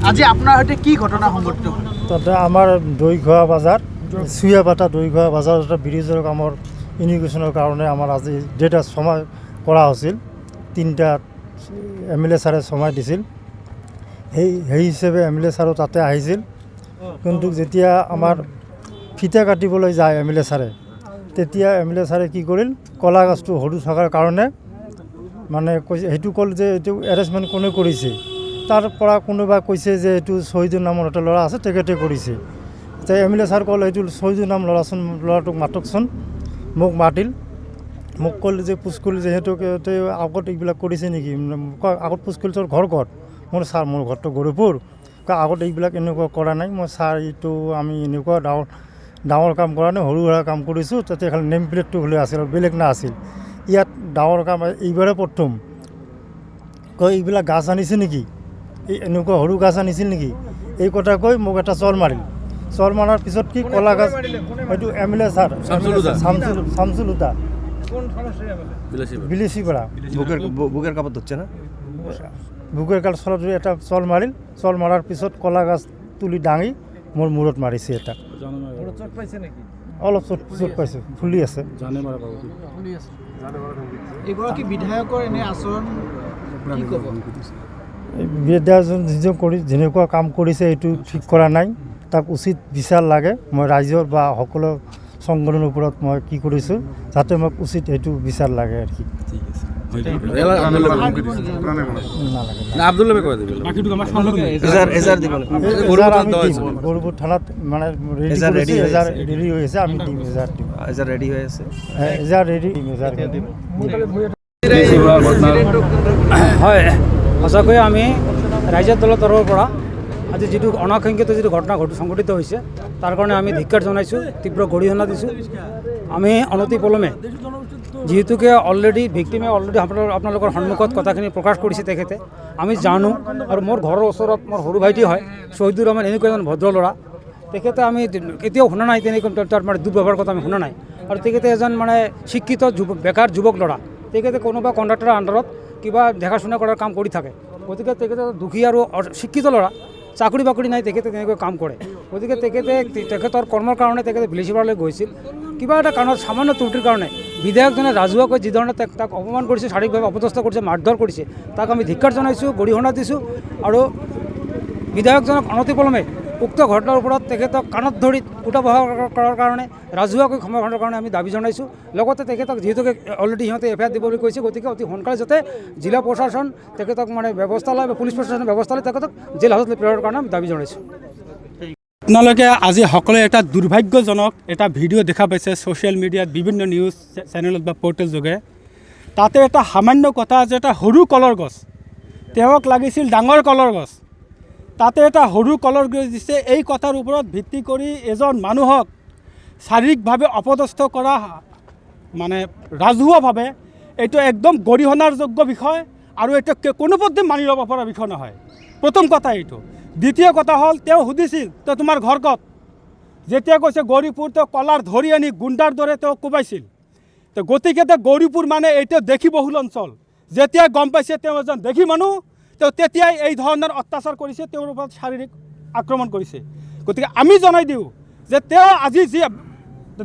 আজি আপোনাৰ সৈতে কি ঘটনা সংঘটিত হ'ল? তাতে আমাৰ দৈঘোৱা বাজাৰ চুয়াপাতা দৈঘোৱা বাজাৰ এটা ব্ৰিজৰ কামৰ ইনিগ্ৰেশ্যনৰ কাৰণে আমাৰ আজি ডেটা সময় কৰা হৈছিল। 3টা MLA ছাৰে সময় দিছিল। সেই হিচাপে MLA ছাৰো তাতে আহিছিল, কিন্তু যেতিয়া আমাৰ ফিতা কাটিবলৈ যায় MLA ছাৰে, তেতিয়া MLA ছাৰে কি কৰিল, কলা গাছটো সৰু থকাৰ কাৰণে মানে কৈছে, সেইটো ক'ল যে এইটো এৰেঞ্জমেণ্ট কোনে কৰিছে। তাৰ পৰা কোনোবা কৈছে যে এইটো শহীদুৰ নামৰ এটা ল'ৰা আছে, তেখেতে কৰিছে। এতিয়া MLA ছাৰ ক'লে এইটো শহীদুৰ নাম ল'ৰাটোক মাতকচোন। মোক মাতিল, মোক ক'লে যে পুষ্কুল যিহেতুকে আগত এইবিলাক কৰিছে নেকি, আগত পুষ্কুল তোৰ ঘৰ ক'ত? মোৰ ছাৰ মোৰ ঘৰটো গৰুপুৰ। আগত এইবিলাক এনেকুৱা কৰা নাই মই ছাৰ, এইটো আমি এনেকুৱা ডাঙৰ কাম কৰা নাই, সৰু সুৰা কাম কৰিছোঁ। তাতে খালি নেম প্লেটটো হ'লে আছিল, বেলেগ না আছিল। ইয়াত ডাঙৰ কাম এইবাৰে প্ৰথম। কয় এইবিলাক গাছ আনিছে নেকি, এই এনেকুৱা সৰু গাছ আনিছিল নেকি, এই কথা কৈ মোক এটা চৰ মাৰিল। চৰ মাৰাৰ পিছত কি কলা গাছ, এইটো MLA ছাৰ শামসুল হুদা বিলিচিপাৰা বুকেৰ কাপড় ধৰছে না, বুকেৰ কাল চলত এটা চল মাৰিল। চল মাৰাৰ পিছত কলা গাছ তুলি দাঙি মোৰ মূৰত মাৰিছে। এটা অলপ চোট পাইছে, ফুলি আছে। এগৰাকী বিধায়কৰ এনে আচৰণ কি ক'ব? বিধায়কজন যেনেকুৱা কাম কৰিছে এইটো ঠিক কৰা নাই, তাক উচিত বিচাৰ লাগে। মই ৰাইজৰ বা সকলো সংগঠনৰ ওপৰত মই কি কৰিছোঁ, যাতে মোক উচিত এইটো বিচাৰ লাগে আৰু কি। গৰুপুৰ থানাত মানে ৰেডি হৈ আছে, আমি দিম। ৰেডি হয়ে আছে। হয়, সঁচাকৈ আমি ৰাইজৰ দলৰ তৰফৰ পৰা আজি যিটো অনাকাংক্ষিত যিটো ঘটনা সংঘটিত হৈছে, তাৰ কাৰণে আমি ধিক্কাৰ জনাইছোঁ, তীব্ৰ গৰিহণা দিছোঁ। আমি অনতি পলমে, যিহেতুকে অলৰেডি ভিক্টিমে আপোনালোকৰ সন্মুখত কথাখিনি প্ৰকাশ কৰিছে তেখেতে, আমি জানো। আৰু মোৰ ঘৰৰ ওচৰত মোৰ সৰু ভাইটি হয় শ্বহীদুৰ ৰহমান, এনেকুৱা এজন ভদ্ৰ ল'ৰা। তেখেতে আমি কেতিয়াও শুনা নাই তেনেকৈ তাৰ মানে দুৰ্ব্যৱহাৰৰ কথা আমি শুনা নাই। আৰু তেখেতে এজন মানে শিক্ষিত বেকাৰ যুৱক ল'ৰা। তেখেতে কোনোবা কণ্ডাক্টৰৰ আণ্ডাৰত কিবা দেখাশোনা কৰাৰ কাম কৰি থাকে। গতিকে তেখেতে দুখী আৰু শিক্ষিত ল'ৰা, চাকৰি বাকৰি নাই, তেখেতে তেনেকৈ কাম কৰে। গতিকে তেখেতৰ কৰ্মৰ কাৰণে তেখেতে বিলিচিপাৰালৈ গৈছিল। কিবা এটা কাৰণত সামান্য ত্ৰুটিৰ কাৰণে বিধায়কজনে ৰাজহুৱাকৈ যিধৰণে তাক অপমান কৰিছে, শাৰীৰিকভাৱে অপদস্থ কৰিছে, মাৰধৰ কৰিছে, তাক আমি ধিক্কাৰ জনাইছোঁ, গৰিহণা দিছোঁ। আৰু বিধায়কজনক অনতিপলমে উক্ত ঘটনাৰ ওপৰত তেখেতক কাণত ধৰি কুটাবহা কৰাৰ কাৰণে, ৰাজহুৱাকৈ ক্ষমাৰ কাৰণে আমি দাবী জনাইছোঁ। লগতে তেখেতক যিহেতুকে অলৰেডি সিহঁতে FIR দিবলৈ কৈছে, গতিকে অতি সোনকালে যাতে জিলা প্ৰশাসন তেখেতক মানে ব্যৱস্থা লয় বা পুলিচ প্ৰশাসনে ব্যৱস্থা লয়, তেখেতক জেল হাজতলৈ প্ৰেৰণৰ কাৰণে আমি দাবী জনাইছোঁ। আপোনালোকে আজি সকলোৱে এটা দুৰ্ভাগ্যজনক এটা ভিডিঅ' দেখা পাইছে ছ'চিয়েল মিডিয়াত, বিভিন্ন নিউজ চেনেলত বা পৰ্টেল যোগে। তাতে এটা সামান্য কথা যে এটা সৰু কলৰ গছ, তেওঁক লাগিছিল ডাঙৰ কলৰ গছ, তাতে এটা সৰু কলৰ গছ দিছে। এই কথাৰ ওপৰত ভিত্তি কৰি এজন মানুহক শাৰীৰিকভাৱে অপদস্থ কৰা মানে ৰাজহুৱাভাৱে, এইটো একদম গৰিহণাৰ যোগ্য বিষয় আৰু এইটো কোনোপধ্যে মানি ল'ব পৰা বিষয় নহয়। প্ৰথম কথা এইটো। দ্বিতীয় কথা হ'ল, তেওঁ সুধিছিল তো তোমাৰ ঘৰ ক'ত, যেতিয়া কৈছে গৌৰীপুৰ, তেওঁ কলাৰ ধৰি আনি গুণ্ডাৰ দৰে তেওঁক কোবাইছিল। তো গতিকে গৌৰীপুৰ মানে এইটো দেখি বহুল অঞ্চল। যেতিয়া গম পাইছে তেওঁ এজন দেখি মানুহ, তেওঁ তেতিয়াই এই ধৰণৰ অত্যাচাৰ কৰিছে, তেওঁৰ ওপৰত শাৰীৰিক আক্ৰমণ কৰিছে। গতিকে আমি জনাই দিওঁ যে তেওঁ আজি যি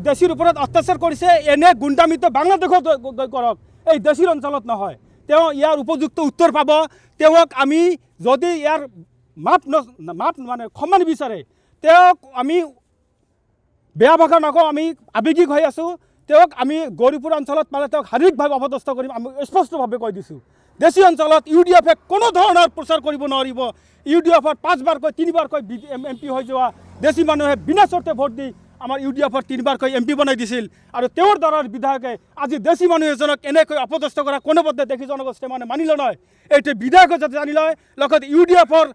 দেশীৰ ওপৰত অত্যাচাৰ কৰিছে, এনে গুণ্ডামিত বাংলাদেশত কৰক, এই দেশীৰ অঞ্চলত নহয়। তেওঁ ইয়াৰ উপযুক্ত উত্তৰ পাব। তেওঁক আমি যদি ইয়াৰ মাপ মানে ক্ষমা নিবিচাৰে, তেওঁক আমি বেয়া ভাষা নকওঁ, আমি আৱেগিক হৈ আছোঁ। তেওঁক আমি গৌৰীপুৰ অঞ্চলত পালে তেওঁক শাৰীৰিকভাৱে অপদস্থ কৰিম, আমি স্পষ্টভাৱে কৈ দিছোঁ। দেশী অঞ্চলত UDF-এ কোনো ধৰণৰ প্ৰচাৰ কৰিব নোৱাৰিব। UDF-ত 5বাৰকৈ 3বাৰকৈ MP হৈ যোৱা দেশী মানুহে বিনা চৰ্তে ভোট দি আমাৰ UDF-ৰ 3বাৰকৈ MP বনাই দিছিল। আৰু তেওঁৰ দ্বাৰাৰ বিধায়কে আজি দেশী মানুহ এজনক এনেকৈ অপদস্থ কৰা কোনোপধ্যে দেশী জনগোষ্ঠীয়ে মানে মানি লয়। এইটো বিধায়কে যাতে জানি লয়, লগতে UDF-ৰ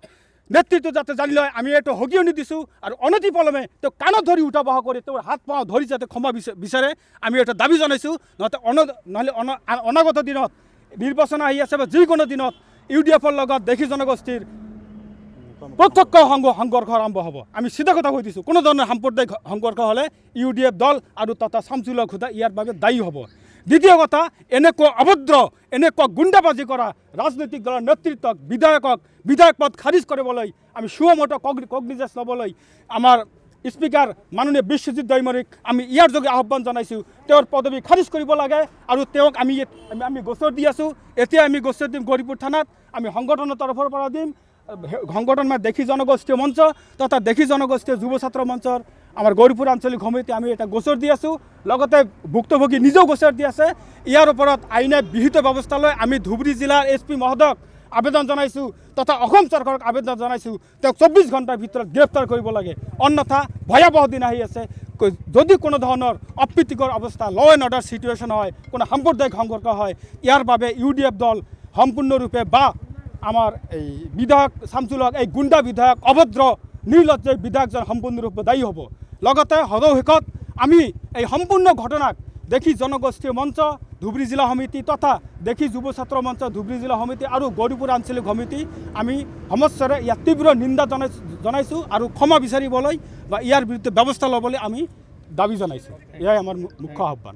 নেতৃত্ব যাতে জানি লয়, আমি এইটো সকিয়নি দিছোঁ। আৰু অনতি পলমে তেওঁ কাণত ধৰি উঠা বহা কৰি তেওঁৰ হাত পাওঁ ধৰি যাতে ক্ষমা বিচাৰে, আমি এটা দাবী জনাইছোঁ। নহ'লে অনাগত দিনত নিৰ্বাচন আহি আছে বা যিকোনো দিনত UDF-ৰ লগত দেশী জনগোষ্ঠীৰ প্ৰত্যক্ষ সংঘৰ্ষ আৰম্ভ হ'ব। আমি চিধা কথা কৈ দিছোঁ, কোনো ধৰণৰ সাম্প্ৰদায়িক সংঘৰ্ষ হ'লে UDF দল আৰু তথা শামসুল হুদা ইয়াৰ বাবে দায়ী হ'ব। দ্বিতীয় কথা, এনেকুৱা অভদ্ৰ এনেকুৱা গুণ্ডাবাজি কৰা ৰাজনৈতিক দলৰ নেতৃত্বক বিধায়ক পদ খাৰিজ কৰিবলৈ আমি সুমত কগনিজেঞ্চ ল'বলৈ আমাৰ স্পীকাৰ মাননীয় বিশ্বজিৎ দৈমাৰীক আমি ইয়াৰ যোগে আহ্বান জনাইছোঁ, তেওঁৰ পদবী খাৰিজ কৰিব লাগে আৰু তেওঁক আমি গোচৰ দি আছোঁ। এতিয়া আমি গোচৰ দিম গৌৰীপুৰ থানাত, আমি সংগঠনৰ তৰফৰ পৰা দিম। সংগঠন মানে দেখি জনগোষ্ঠীয় মঞ্চ তথা দেখি জনগোষ্ঠীয় যুৱ ছাত্ৰ মঞ্চৰ আমাৰ গৌৰীপুৰ আঞ্চলিক সমিতি আমি এটা গোচৰ দি আছোঁ, লগতে ভুক্তভোগী নিজেও গোচৰ দি আছে। ইয়াৰ ওপৰত আইনে বিহিত ব্যৱস্থা লৈ আমি ধুবুৰী জিলাৰ SP মহোদয়ক আবেদন জনাইছোঁ তথা অসম চৰকাৰক আবেদন জনাইছোঁ, তেওঁক 24 ঘণ্টাৰ ভিতৰত গ্ৰেপ্তাৰ কৰিব লাগে, অন্যথা ভয়াৱহ দিন আহি আছে। যদি কোনো ধৰণৰ অপ্ৰীতিকৰ অৱস্থা ল এণ্ড অৰ্ডাৰ চিটুৱেশ্যন হয়, কোনো সাম্প্ৰদায়িক সংঘৰ্ষ হয়, ইয়াৰ বাবে UDF দল সম্পূৰ্ণৰূপে বা আমাৰ এই বিধায়ক শামছুল হক এই গুণ্ডা বিধায়ক অভদ্ৰ নিৰ্লজ্জ বিধায়কজন সম্পূৰ্ণৰূপে দায়ী হ'ব। লগতে সদৌ আমি এই সম্পূৰ্ণ ঘটনাক দেখি জনগোষ্ঠীয় মঞ্চ ধুবুৰী জিলা সমিতি তথা দেখি যুৱ ছাত্ৰ মঞ্চ ধুবুৰী জিলা সমিতি আৰু গৌৰীপুৰ আঞ্চলিক সমিতি আমি সমস্যাৰে ইয়াত তীব্ৰ নিন্দা জনাইছোঁ আৰু ক্ষমা বিচাৰিবলৈ বা ইয়াৰ বিৰুদ্ধে ব্যৱস্থা ল'বলৈ আমি দাবী জনাইছোঁ। এয়াই আমাৰ মুখ্য আহ্বান।